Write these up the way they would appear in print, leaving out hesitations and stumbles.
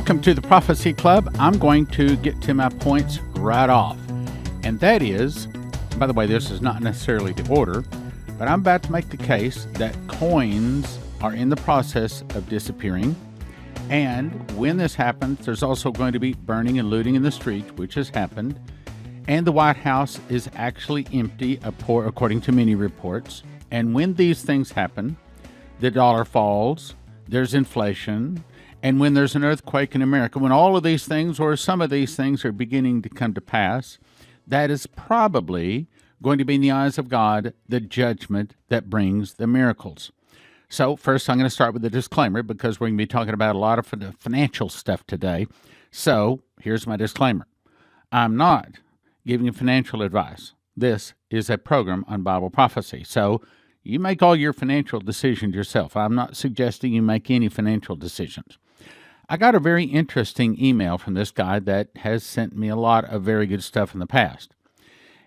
Welcome to the Prophecy Club. I'm going to get to my points right off. And that is, by the way, this is not necessarily the order, but I'm about to make the case that coins are in the process of disappearing. And when this happens, there's also going to be burning and looting in the streets, which has happened. And the White House is actually empty, according to many reports. And when these things happen, the dollar falls, there's inflation, and when there's an earthquake in America, when all of these things or some of these things are beginning to come to pass, that is probably going to be in the eyes of God the judgment that brings the miracles. So first I'm going to start with a disclaimer because we're going to be talking about a lot of financial stuff today. So here's my disclaimer. I'm not giving you financial advice. This is a program on Bible prophecy. So you make all your financial decisions yourself. I'm not suggesting you make any financial decisions. I got a very interesting email from this guy that has sent me a lot of very good stuff in the past.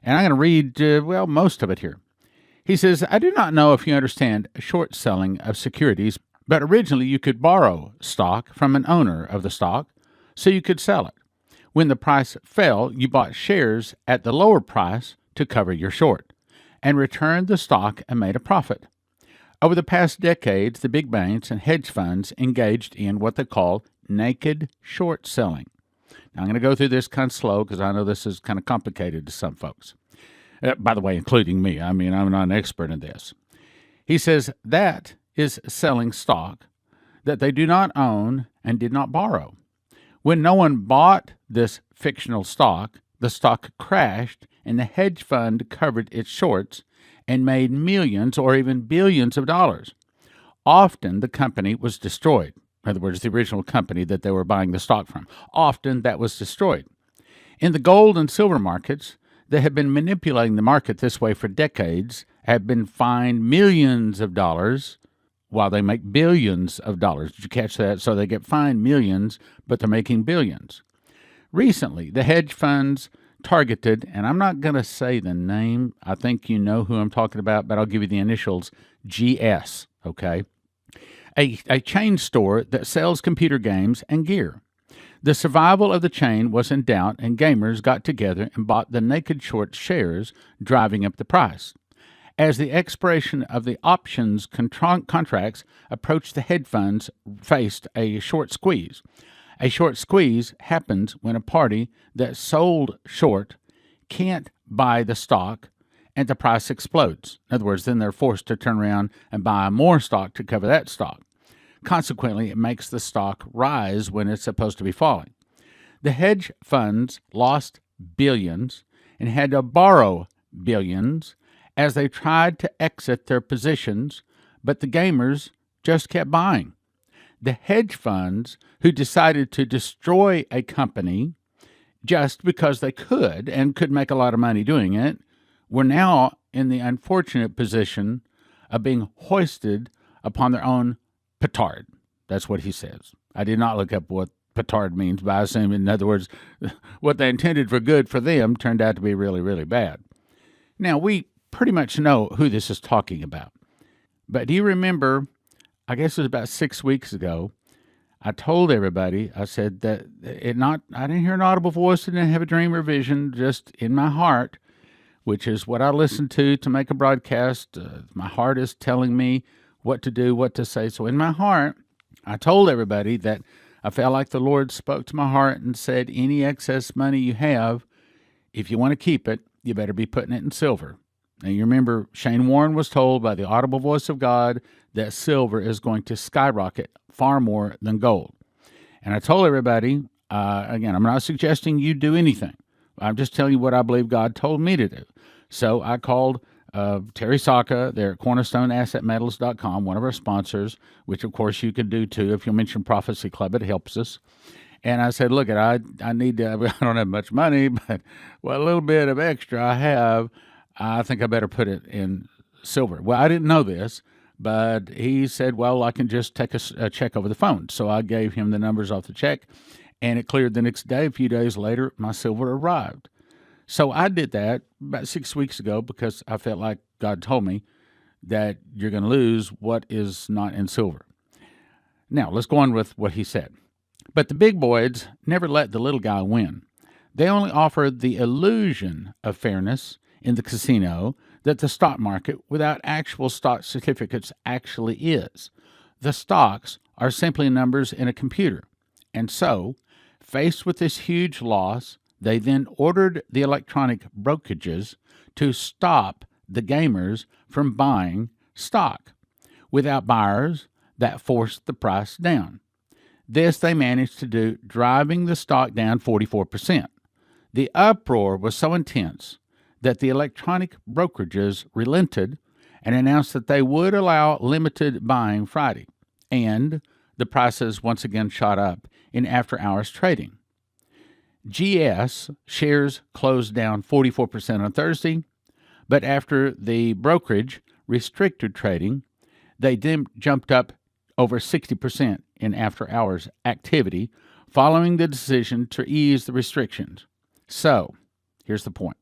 And I'm going to read, most of it here. He says, I do not know if you understand short selling of securities, but originally you could borrow stock from an owner of the stock so you could sell it. When the price fell, you bought shares at the lower price to cover your short and returned the stock and made a profit. Over the past decades, the big banks and hedge funds engaged in what they call naked short selling. Now, I'm going to go through this kind of slow because I know this is kind of complicated to some folks. By the way, including me. I mean, I'm not an expert in this. He says that is selling stock that they do not own and did not borrow. When no one bought this fictional stock, the stock crashed and the hedge fund covered its shorts and made millions or even billions of dollars. Often the company was destroyed. In other words, the original company that they were buying the stock from. Often that was destroyed. In the gold and silver markets, they have been manipulating the market this way for decades, have been fined millions of dollars while they make billions of dollars. Did you catch that? So they get fined millions, but they're making billions. Recently, the hedge funds targeted, and I'm not going to say the name. I think you know who I'm talking about, but I'll give you the initials, GS, okay? A chain store that sells computer games and gear. The survival of the chain was in doubt, and gamers got together and bought the naked short shares, driving up the price. As the expiration of the options contracts approached, the hedge funds faced a short squeeze. A short squeeze happens when a party that sold short can't buy the stock and the price explodes. In other words, then they're forced to turn around and buy more stock to cover that stock. Consequently, it makes the stock rise when it's supposed to be falling. The hedge funds lost billions and had to borrow billions as they tried to exit their positions, but the gamers just kept buying. The hedge funds who decided to destroy a company just because they could and could make a lot of money doing it were now in the unfortunate position of being hoisted upon their own petard. That's what he says. I did not look up what petard means, but I assume, in other words, what they intended for good for them turned out to be really, really bad. Now, we pretty much know who this is talking about. But do you remember, I guess it was about 6 weeks ago, I told everybody, I said that I didn't hear an audible voice, I didn't have a dream or vision, just in my heart, which is what I listen to make a broadcast. My heart is telling me what to do, what to say. So in my heart, I told everybody that I felt like the Lord spoke to my heart and said, any excess money you have, if you want to keep it, you better be putting it in silver. Now, you remember Shane Warren was told by the audible voice of God that silver is going to skyrocket far more than gold. And I told everybody, again, I'm not suggesting you do anything. I'm just telling you what I believe God told me to do. So I called Terry Saka there at cornerstoneassetmetals.com, one of our sponsors, which of course you could do too. If you mention Prophecy Club, it helps us. And I said, look, I need to, I don't have much money, but what little bit of extra I have, I think I better put it in silver. Well, I didn't know this, but he said, well, I can just take a check over the phone. So I gave him the numbers off the check, and it cleared the next day. A few days later, my silver arrived. So I did that about 6 weeks ago because I felt like God told me that you're going to lose what is not in silver. Now, let's go on with what he said. But the big boys never let the little guy win. They only offer the illusion of fairness in the casino that the stock market without actual stock certificates actually is. The stocks are simply numbers in a computer. And so, faced with this huge loss, they then ordered the electronic brokerages to stop the gamers from buying stock. Without buyers, that forced the price down. This they managed to do, driving the stock down 44%. The uproar was so intense that the electronic brokerages relented and announced that they would allow limited buying Friday, and the prices once again shot up in after-hours trading. GS shares closed down 44% on Thursday, but after the brokerage restricted trading, they then jumped up over 60% in after-hours activity following the decision to ease the restrictions. So, here's the point.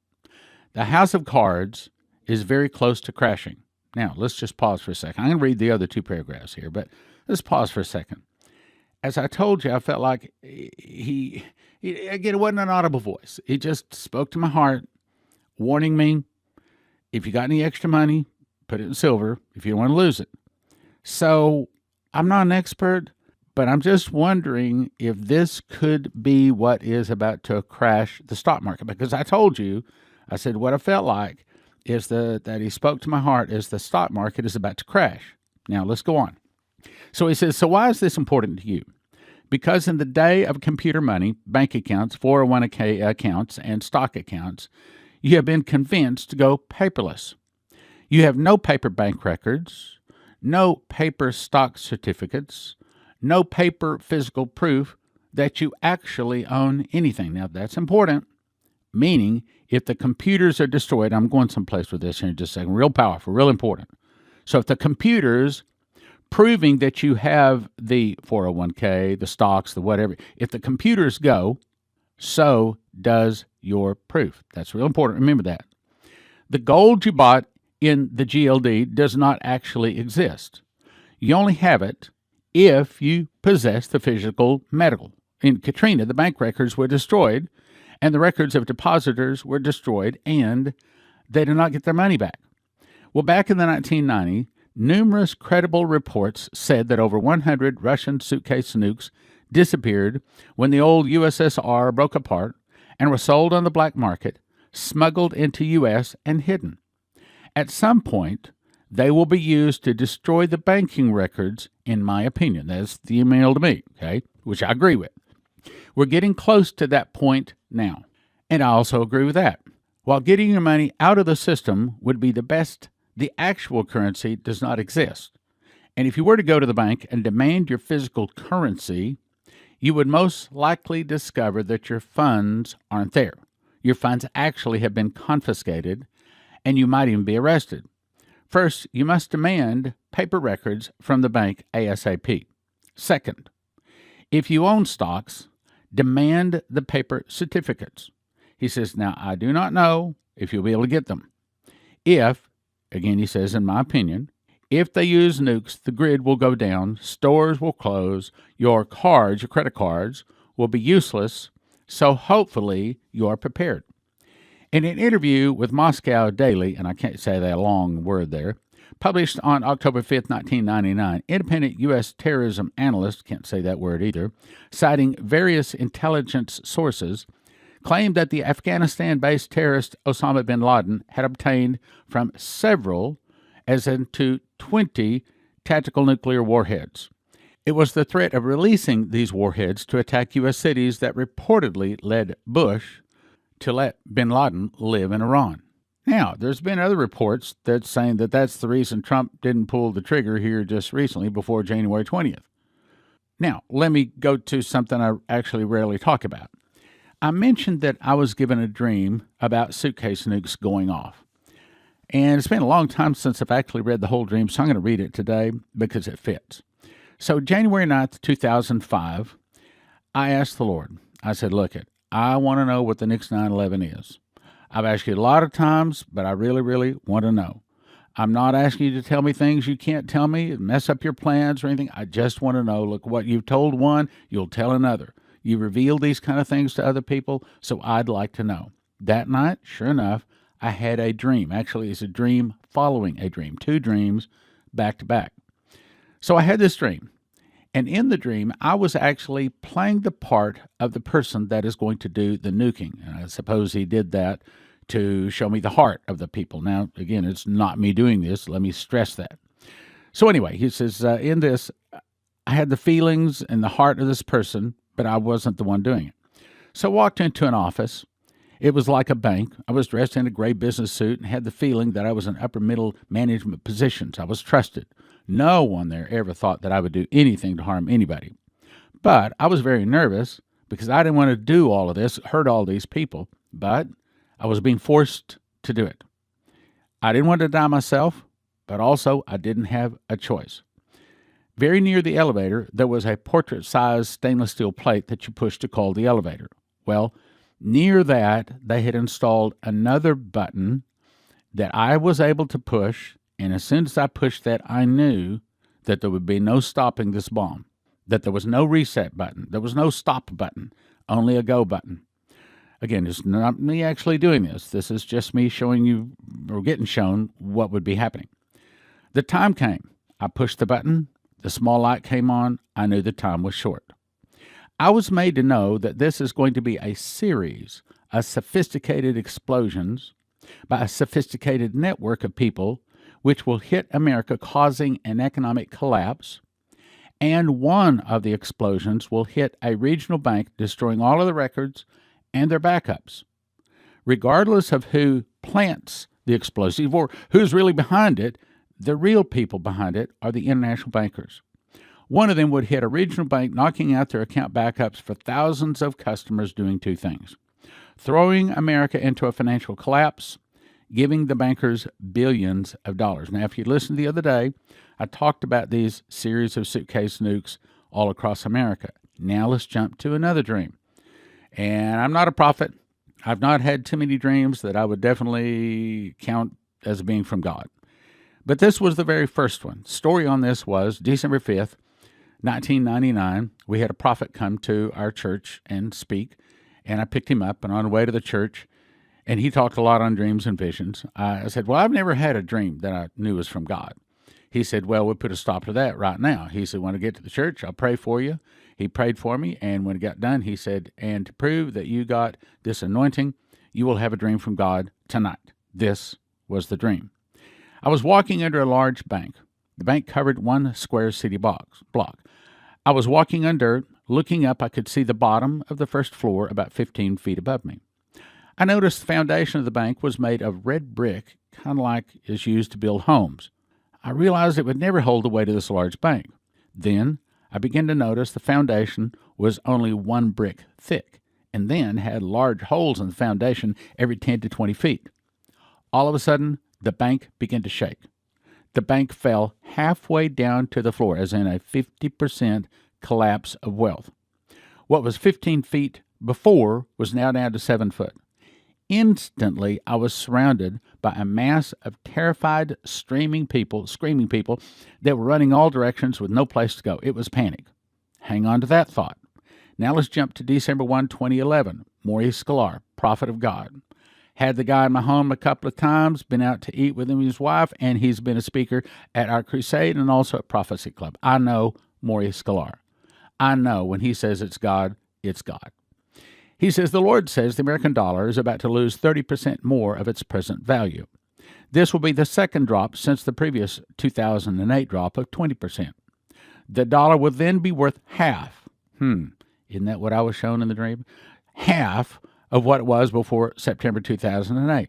The house of cards is very close to crashing. Now, let's just pause for a second. I'm going to read the other two paragraphs here, but let's pause for a second. As I told you, I felt like he again, it wasn't an audible voice. He just spoke to my heart, warning me, if you got any extra money, put it in silver if you don't want to lose it. So, I'm not an expert, but I'm just wondering if this could be what is about to crash the stock market. Because I told you, I said what I felt like is that he spoke to my heart is the stock market is about to crash. Now, let's go on. So he says, so why is this important to you? Because in the day of computer money, bank accounts, 401k accounts, and stock accounts, you have been convinced to go paperless. You have no paper bank records, no paper stock certificates, no paper physical proof that you actually own anything. Now, that's important, meaning if the computers are destroyed, I'm going someplace with this here in just a second, real powerful, real important. So if the computers proving that you have the 401k, the stocks, the whatever, if the computers go, so does your proof. That's real important. Remember that. The gold you bought in the GLD does not actually exist. You only have it if you possess the physical metal. In Katrina, the bank records were destroyed, and the records of depositors were destroyed, and they did not get their money back. Well, back in the 1990s, numerous credible reports said that over 100 Russian suitcase nukes disappeared when the old USSR broke apart and were sold on the black market, smuggled into U.S., and hidden. At some point, they will be used to destroy the banking records, in my opinion. That's the email to me, okay, which I agree with. We're getting close to that point now, and I also agree with that. While getting your money out of the system would be the best, the actual currency does not exist. And if you were to go to the bank and demand your physical currency, you would most likely discover that your funds aren't there. Your funds actually have been confiscated, and you might even be arrested. First, you must demand paper records from the bank ASAP. Second, if you own stocks, demand the paper certificates. He says, now, I do not know if you'll be able to get them. If, again, he says, in my opinion, if they use nukes, the grid will go down, stores will close, your cards, your credit cards, will be useless, so hopefully you are prepared. In an interview with Moscow Daily, and I can't say that long word there, published on October 5th, 1999, independent U.S. terrorism analyst, can't say that word either, citing various intelligence sources, claimed that the Afghanistan-based terrorist Osama bin Laden had obtained from several, as into 20, tactical nuclear warheads. It was the threat of releasing these warheads to attack U.S. cities that reportedly led Bush to let bin Laden live in Iran. Now, there's been other reports that saying that that's the reason Trump didn't pull the trigger here just recently before January 20th. Now, let me go to something I actually rarely talk about. I mentioned that I was given a dream about suitcase nukes going off. And it's been a long time since I've actually read the whole dream, so I'm going to read it today because it fits. So January 9th, 2005, I asked the Lord, I said, look, I want to know what the next 9/11 is. I've asked you a lot of times, but I really, really want to know. I'm not asking you to tell me things you can't tell me, mess up your plans or anything. I just want to know, look, what you've told one, you'll tell another. You reveal these kind of things to other people, so I'd like to know. That night, sure enough, I had a dream. Actually, it's a dream following a dream, 2 dreams back to back. So I had this dream, and in the dream, I was actually playing the part of the person that is going to do the nuking. And I suppose he did that to show me the heart of the people. Now, again, it's not me doing this. Let me stress that. So anyway, he says, in this, I had the feelings and the heart of this person, but I wasn't the one doing it. So I walked into an office. It was like a bank. I was dressed in a gray business suit and had the feeling that I was in upper middle management positions. I was trusted. No one there ever thought that I would do anything to harm anybody. But I was very nervous because I didn't want to do all of this, hurt all these people, but I was being forced to do it. I didn't want to die myself, but also I didn't have a choice. Very near the elevator, there was a portrait-sized stainless steel plate that you push to call the elevator. Well, near that, they had installed another button that I was able to push, and as soon as I pushed that, I knew that there would be no stopping this bomb, that there was no reset button, there was no stop button, only a go button. Again, it's not me actually doing this. This is just me showing you, or getting shown, what would be happening. The time came. I pushed the button. The small light came on. I knew the time was short. I was made to know that this is going to be a series of sophisticated explosions by a sophisticated network of people which will hit America, causing an economic collapse. And one of the explosions will hit a regional bank, destroying all of the records and their backups. Regardless of who plants the explosive or who's really behind it, the real people behind it are the international bankers. One of them would hit a regional bank, knocking out their account backups for thousands of customers, doing 2 things: throwing America into a financial collapse, giving the bankers billions of dollars. Now, if you listened the other day, I talked about these series of suitcase nukes all across America. Now let's jump to another dream. And I'm not a prophet. I've not had too many dreams that I would definitely count as being from God. But this was the very first one. Story on this was December 5th, 1999. We had a prophet come to our church and speak, and I picked him up, and on the way to the church, and he talked a lot on dreams and visions. I said, well, I've never had a dream that I knew was from God. He said, well, we'll put a stop to that right now. He said, when I get to the church, I'll pray for you. He prayed for me, and when it got done, he said, and to prove that you got this anointing, you will have a dream from God tonight. This was the dream. I was walking under a large bank. The bank covered 1 square city block. I was walking under, looking up, I could see the bottom of the first floor about 15 feet above me. I noticed the foundation of the bank was made of red brick, kind of like is used to build homes. I realized it would never hold the weight of this large bank. Then I began to notice the foundation was only 1 brick thick, and then had large holes in the foundation every 10 to 20 feet. All of a sudden, the bank began to shake. The bank fell halfway down to the floor, as in a 50% collapse of wealth. What was 15 feet before was now down to 7 foot. Instantly, I was surrounded by a mass of terrified, screaming people that were running all directions with no place to go. It was panic. Hang on to that thought. Now let's jump to December 1, 2011. Maurice Sklar, prophet of God. Had the guy in my home a couple of times, been out to eat with him and his wife, and he's been a speaker at our crusade and also at Prophecy Club. I know Maurice Sklar. I know when he says it's God, it's God. He says the Lord says the American dollar is about to lose 30% more of its present value. This will be the second drop since the previous 2008 drop of 20%. The dollar will then be worth half. Isn't that what I was shown in the dream? Half of what it was before September 2008.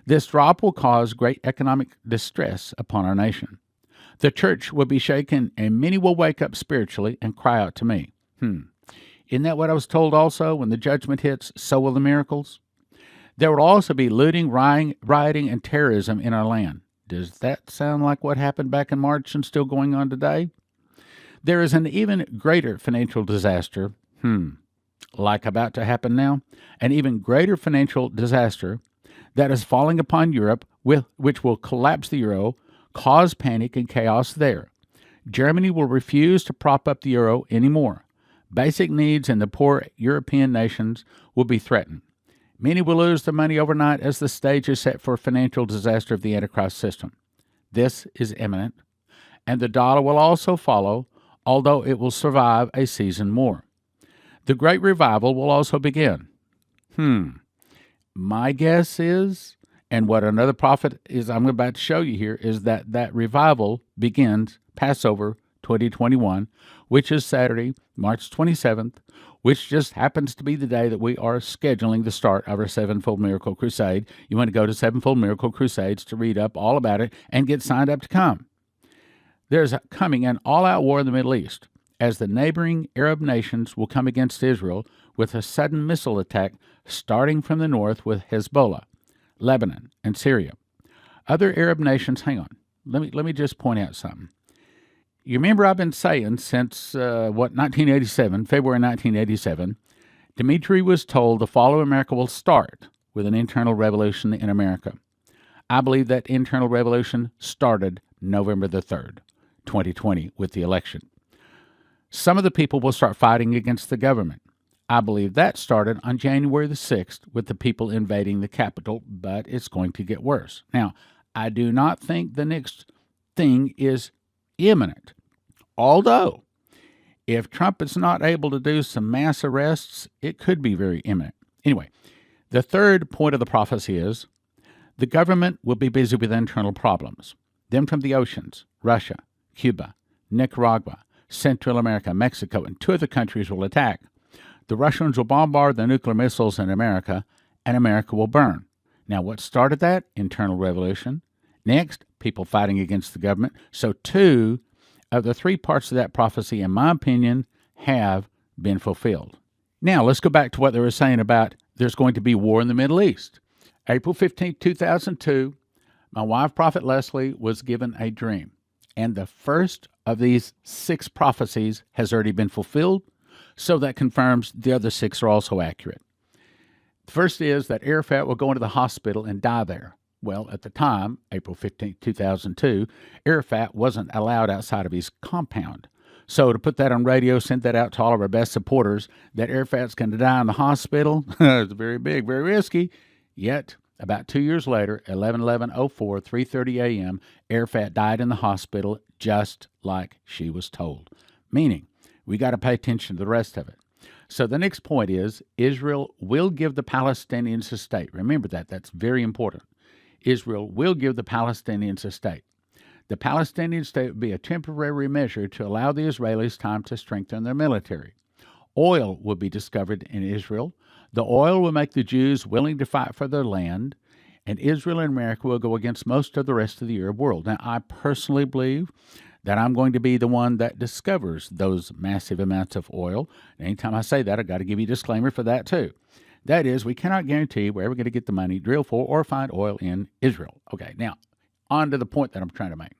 This drop will cause great economic distress upon our nation. The church will be shaken, and many will wake up spiritually and cry out to me. Isn't that what I was told also? When the judgment hits, so will the miracles. There will also be looting, rioting, and terrorism in our land. Does that sound like what happened back in March and still going on today? There is an even greater financial disaster, like about to happen now, an even greater financial disaster that is falling upon Europe, which will collapse the euro, cause panic and chaos there. Germany will refuse to prop up the euro anymore. Basic needs in the poor European nations will be threatened. Many will lose their money overnight as the stage is set for a financial disaster of the Antichrist system. This is imminent, and the dollar will also follow, although it will survive a season more. The Great Revival will also begin. My guess is, and what another prophet is I'm about to show you here, is that revival begins Passover 2021, which is Saturday, March 27th, which just happens to be the day that we are scheduling the start of our Sevenfold Miracle Crusade. You want to go to Sevenfold Miracle Crusades to read up all about it and get signed up to come. There's coming an all-out war in the Middle East, as the neighboring Arab nations will come against Israel with a sudden missile attack starting from the north with Hezbollah, Lebanon, and Syria. Other Arab nations, hang on, let me just point out something. You remember I've been saying since, 1987, February 1987, Dmitri was told the fall of America will start with an internal revolution in America. I believe that internal revolution started November the 3rd, 2020, with the election. Some of the people will start fighting against the government. I believe that started on January the 6th with the people invading the Capitol, but it's going to get worse. Now, I do not think the next thing is imminent, although if Trump is not able to do some mass arrests, it could be very imminent. Anyway, the third point of the prophecy is the government will be busy with internal problems. Then from the oceans, Russia, Cuba, Nicaragua, Central America, Mexico, and 2 other countries will attack. The Russians will bombard the nuclear missiles in America, and America will burn. Now, what started that? Internal revolution. Next, people fighting against the government. So 2 of the 3 parts of that prophecy, in my opinion, have been fulfilled. Now, let's go back to what they were saying about there's going to be war in the Middle East. April 15, 2002, my wife, Prophet Leslie, was given a dream. And the first of these 6 prophecies has already been fulfilled, so that confirms the other 6 are also accurate. The first is that Arafat will go into the hospital and die there. Well, at the time, April 15, 2002, Arafat wasn't allowed outside of his compound. So to put that on radio, send that out to all of our best supporters, that Arafat's going to die in the hospital, it's very big, very risky. Yet, about 2 years later, 11/11/04, 3:30 a.m., Arafat died in the hospital just like she was told. Meaning, we got to pay attention to the rest of it. So the next point is Israel will give the Palestinians a state. Remember that. That's very important. Israel will give the Palestinians a state. The Palestinian state would be a temporary measure to allow the Israelis time to strengthen their military. Oil will be discovered in Israel. The oil will make the Jews willing to fight for their land, and Israel and America will go against most of the rest of the Arab world. Now, I personally believe that I'm going to be the one that discovers those massive amounts of oil. And anytime I say that, I've got to give you a disclaimer for that too. That is, we cannot guarantee where we're going to get the money, drill for, or find oil in Israel. Okay, now, on to the point that I'm trying to make.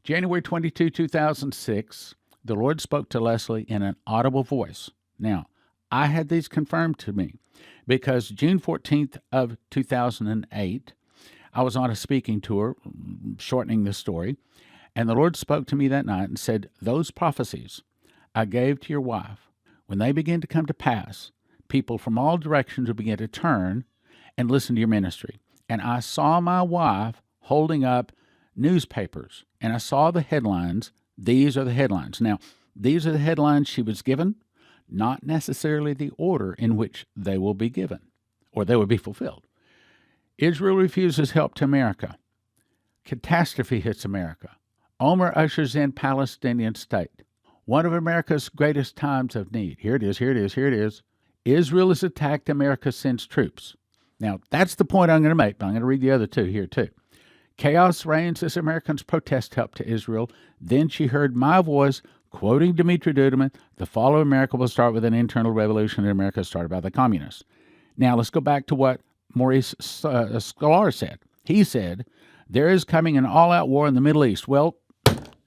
January 22, 2006, the Lord spoke to Leslie in an audible voice. Now, I had these confirmed to me because June 14th of 2008, I was on a speaking tour, shortening the story, and the Lord spoke to me that night and said, those prophecies I gave to your wife, when they begin to come to pass, people from all directions will begin to turn and listen to your ministry. And I saw my wife holding up newspapers, and I saw the headlines. These are the headlines. Now, these are the headlines she was given, not necessarily the order in which they will be given, or they will be fulfilled. Israel refuses help to America. Catastrophe hits America. Omer ushers in Palestinian state. One of America's greatest times of need. Here it is, here it is, here it is. Israel is attacked, America sends troops. Now, that's the point I'm going to make, but I'm going to read the other 2 here too. Chaos reigns as Americans protest help to Israel. Then she heard my voice quoting Dmitri Duduman, the fall of America will start with an internal revolution in America started by the communists. Now, let's go back to what Maurice Sklar said. He said, there is coming an all-out war in the Middle East. Well,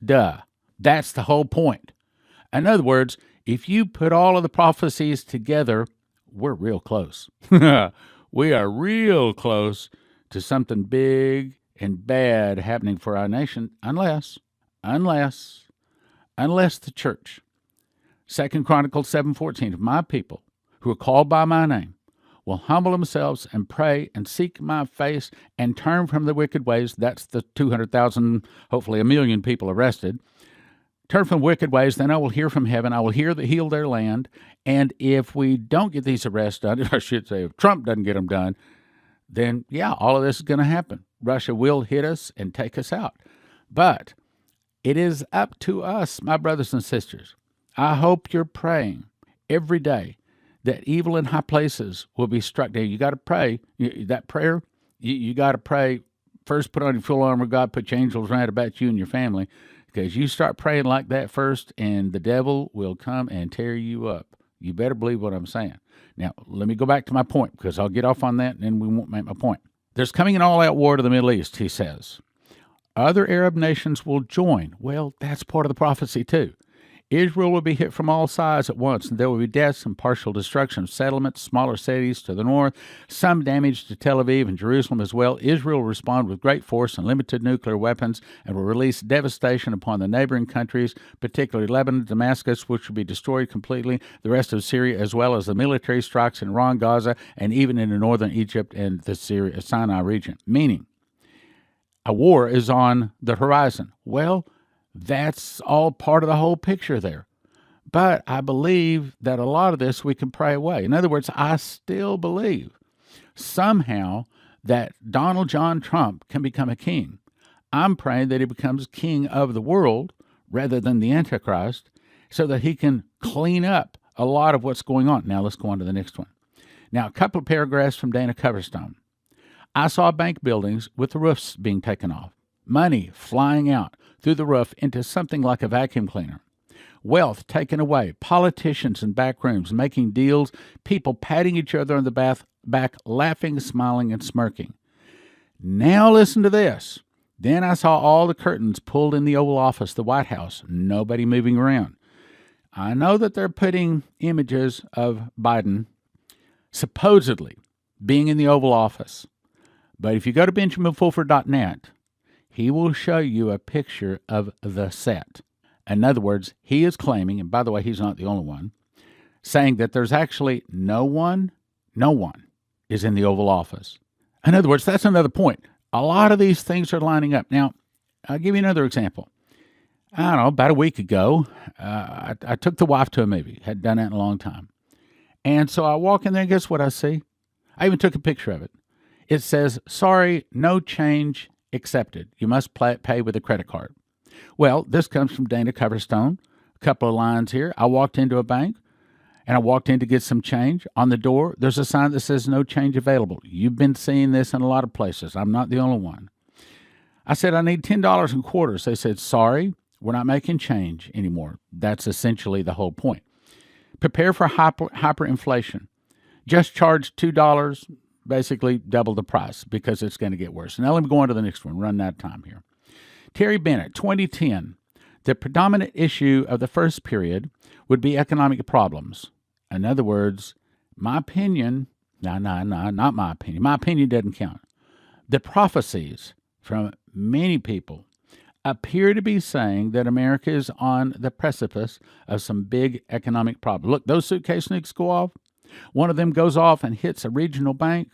duh. That's the whole point. In other words, if you put all of the prophecies together, we're real close. We are real close to something big and bad happening for our nation unless the church, 2 Chronicles 7:14, if my people who are called by my name will humble themselves and pray and seek my face and turn from the wicked ways, that's the 200,000, hopefully a million people arrested, turn from wicked ways, then I will hear from heaven, I will heal their land, and if we don't get these arrests done, I should say if Trump doesn't get them done, then yeah, all of this is going to happen. Russia will hit us and take us out. But it is up to us, my brothers and sisters. I hope you're praying every day that evil in high places will be struck down. You got to pray. That prayer, you got to pray. First, put on your full armor of God, put your angels right about you and your family, because you start praying like that first, and the devil will come and tear you up. You better believe what I'm saying. Now, let me go back to my point, because I'll get off on that, and then we won't make my point. There's coming an all-out war to the Middle East, he says. Other Arab nations will join. Well, that's part of the prophecy, too. Israel will be hit from all sides at once, and there will be deaths and partial destruction of settlements, smaller cities to the north, some damage to Tel Aviv and Jerusalem as well. Israel will respond with great force and limited nuclear weapons and will release devastation upon the neighboring countries, particularly Lebanon, Damascus, which will be destroyed completely, the rest of Syria, as well as the military strikes in Iran, Gaza, and even in northern Egypt and the Sinai region. Meaning, a war is on the horizon. Well, that's all part of the whole picture there. But I believe that a lot of this we can pray away. In other words, I still believe somehow that Donald John Trump can become a king. I'm praying that he becomes king of the world rather than the Antichrist so that he can clean up a lot of what's going on. Now let's go on to the next one. Now, a couple of paragraphs from Dana Coverstone. I saw bank buildings with the roofs being taken off, money flying out through the roof into something like a vacuum cleaner, wealth taken away, politicians in back rooms making deals, people patting each other on the back, laughing, smiling, and smirking. Now listen to this. Then I saw all the curtains pulled in the Oval Office, the White House, nobody moving around. I know that they're putting images of Biden supposedly being in the Oval Office, but if you go to benjaminfulford.net, he will show you a picture of the set. In other words, he is claiming, and by the way, he's not the only one, saying that there's actually no one is in the Oval Office. In other words, that's another point. A lot of these things are lining up. Now, I'll give you another example. I don't know, about a week ago, I took the wife to a movie. Hadn't done that in a long time. And so I walk in there, and guess what I see? I even took a picture of it. It says, sorry, no change accepted. You must pay with a credit card. Well, this comes from Dana Coverstone. A couple of lines here. I walked into a bank, and I walked in to get some change. On the door, there's a sign that says no change available. You've been seeing this in a lot of places. I'm not the only one. I said, I need $10 in quarters. They said, sorry, we're not making change anymore. That's essentially the whole point. Prepare for hyperinflation. Just charge $2, basically double the price, because it's going to get worse. Now let me go on to the next one. Run out of time here. Terry Bennett, 2010. The predominant issue of the first period would be economic problems. In other words, my opinion, not my opinion. My opinion doesn't count. The prophecies from many people appear to be saying that America is on the precipice of some big economic problems. Look, those suitcase nukes go off. One of them goes off and hits a regional bank.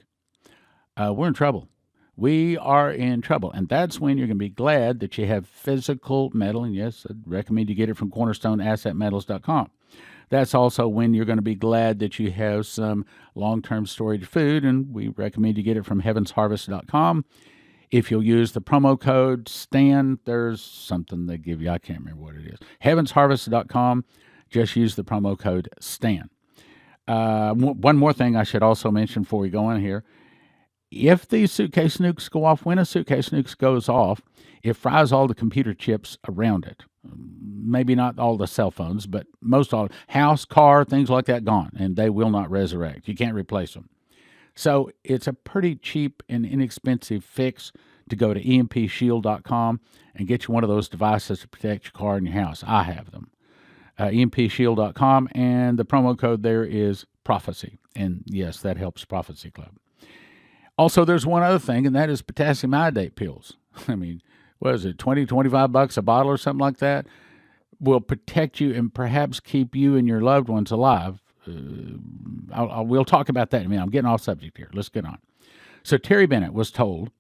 We're in trouble. We are in trouble. And that's when you're going to be glad that you have physical metal. And yes, I'd recommend you get it from cornerstoneassetmetals.com. That's also when you're going to be glad that you have some long-term storage food. And we recommend you get it from heavensharvest.com. If you'll use the promo code STAN, there's something they give you. I can't remember what it is. heavensharvest.com. Just use the promo code STAN. One more thing I should also mention before we go on here. If these suitcase nukes go off, when a suitcase nuke goes off, it fries all the computer chips around it. Maybe not all the cell phones, but most all. House, car, things like that gone, and they will not resurrect. You can't replace them. So it's a pretty cheap and inexpensive fix to go to empshield.com and get you one of those devices to protect your car and your house. I have them. empshield.com, and the promo code there is prophecy. And yes, that helps Prophecy Club. Also, there's one other thing, and that is potassium iodate pills. I mean, what is it, 20, 25 bucks a bottle or something like that? Will protect you and perhaps keep you and your loved ones alive. We'll talk about that in a minute. I'm getting off subject here. Let's get on. So Terry Bennett was told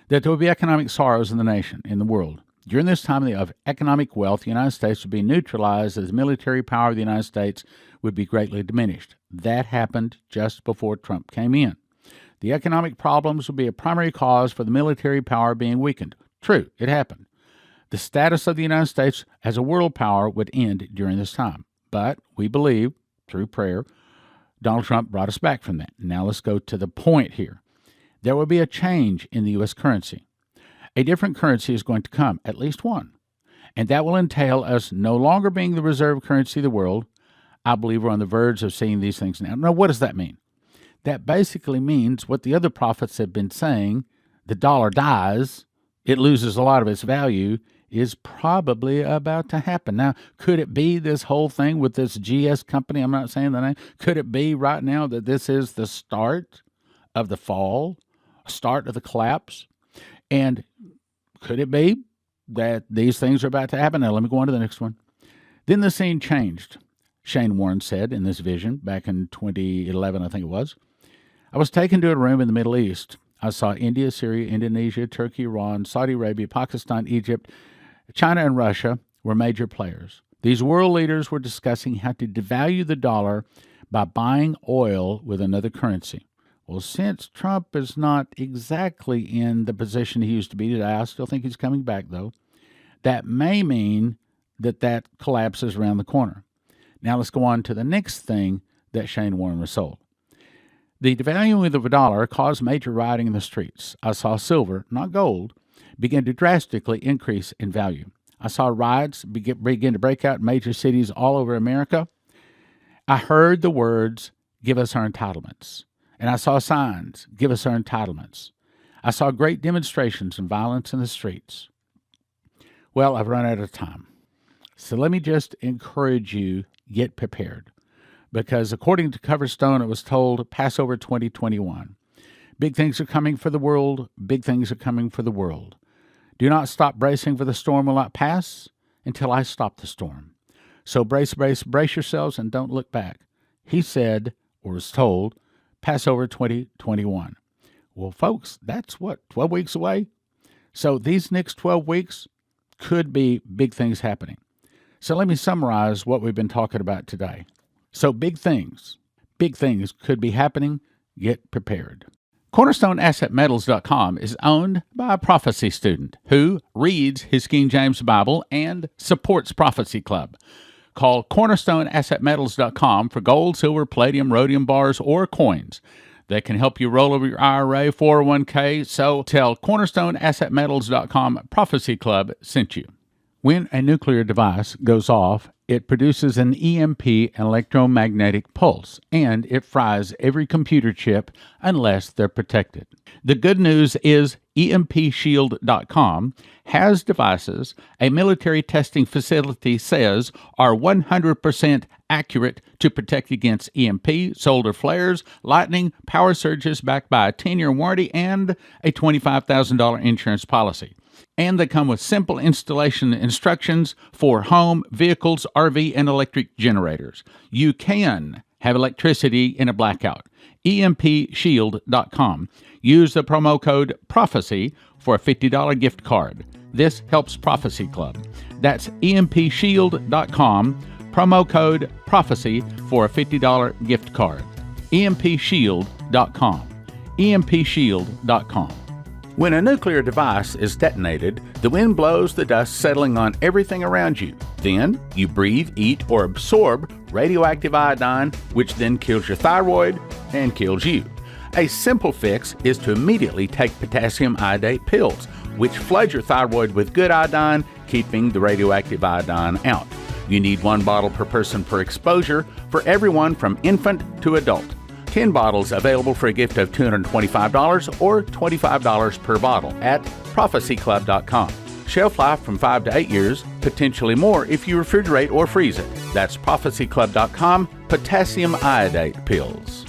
that there will be economic sorrows in the nation, in the world. During this time of economic wealth, the United States would be neutralized as the military power of the United States would be greatly diminished. That happened just before Trump came in. The economic problems would be a primary cause for the military power being weakened. True, it happened. The status of the United States as a world power would end during this time. But we believe, through prayer, Donald Trump brought us back from that. Now let's go to the point here. There will be a change in the U.S. currency. A different currency is going to come, at least one. And that will entail us no longer being the reserve currency of the world. I believe we're on the verge of seeing these things now. Now, what does that mean? That basically means what the other prophets have been saying, the dollar dies, it loses a lot of its value, is probably about to happen. Now, could it be this whole thing with this GS company? I'm not saying the name. Could it be right now that this is the start of the fall, start of the collapse? And could it be that these things are about to happen? Now, let me go on to the next one. Then the scene changed. Shane Warren said in this vision back in 2011, I think it was, I was taken to a room in the Middle East. I saw India, Syria, Indonesia, Turkey, Iran, Saudi Arabia, Pakistan, Egypt, China, and Russia were major players. These world leaders were discussing how to devalue the dollar by buying oil with another currency. Well, since Trump is not exactly in the position he used to be today, I still think he's coming back, though, that may mean that collapses around the corner. Now let's go on to the next thing that Shane Warren was sold. The devaluing of the dollar caused major rioting in the streets. I saw silver, not gold, begin to drastically increase in value. I saw riots begin to break out in major cities all over America. I heard the words, "Give us our entitlements." And I saw signs, "Give us our entitlements." I saw great demonstrations and violence in the streets. Well, I've run out of time. So let me just encourage you, get prepared. Because according to Coverstone, it was told Passover 2021. Big things are coming for the world. Big things are coming for the world. Do not stop bracing, for the storm will not pass until I stop the storm. So brace yourselves and don't look back. He said, or was told, Passover 2021. Well, folks, that's 12 weeks away? So these next 12 weeks could be big things happening. So let me summarize what we've been talking about today. So big things could be happening. Get prepared. CornerstoneAssetMetals.com is owned by a prophecy student who reads his King James Bible and supports Prophecy Club. Call CornerstoneAssetMetals.com for gold, silver, palladium, rhodium bars, or coins that can help you roll over your IRA, 401k. So tell CornerstoneAssetMetals.com Prophecy Club sent you. When a nuclear device goes off, it produces an EMP, an electromagnetic pulse, and it fries every computer chip unless they're protected. The good news is EMPshield.com has devices a military testing facility says are 100% accurate to protect against EMP, solar flares, lightning, power surges backed by a 10-year warranty and a $25,000 insurance policy. And they come with simple installation instructions for home, vehicles, RV, and electric generators. You can have electricity in a blackout. EMPshield.com. Use the promo code PROPHECY for a $50 gift card. This helps Prophecy Club. That's EMPshield.com. Promo code PROPHECY for a $50 gift card. EMPshield.com. EMPshield.com. When a nuclear device is detonated, the wind blows the dust settling on everything around you. Then you breathe, eat, or absorb radioactive iodine, which then kills your thyroid and kills you. A simple fix is to immediately take potassium iodate pills, which flood your thyroid with good iodine, keeping the radioactive iodine out. You need 1 bottle per person per exposure for everyone from infant to adult. 10 bottles available for a gift of $225 or $25 per bottle at prophecyclub.com. Shelf life from 5 to 8 years, potentially more if you refrigerate or freeze it. That's prophecyclub.com, potassium iodate pills.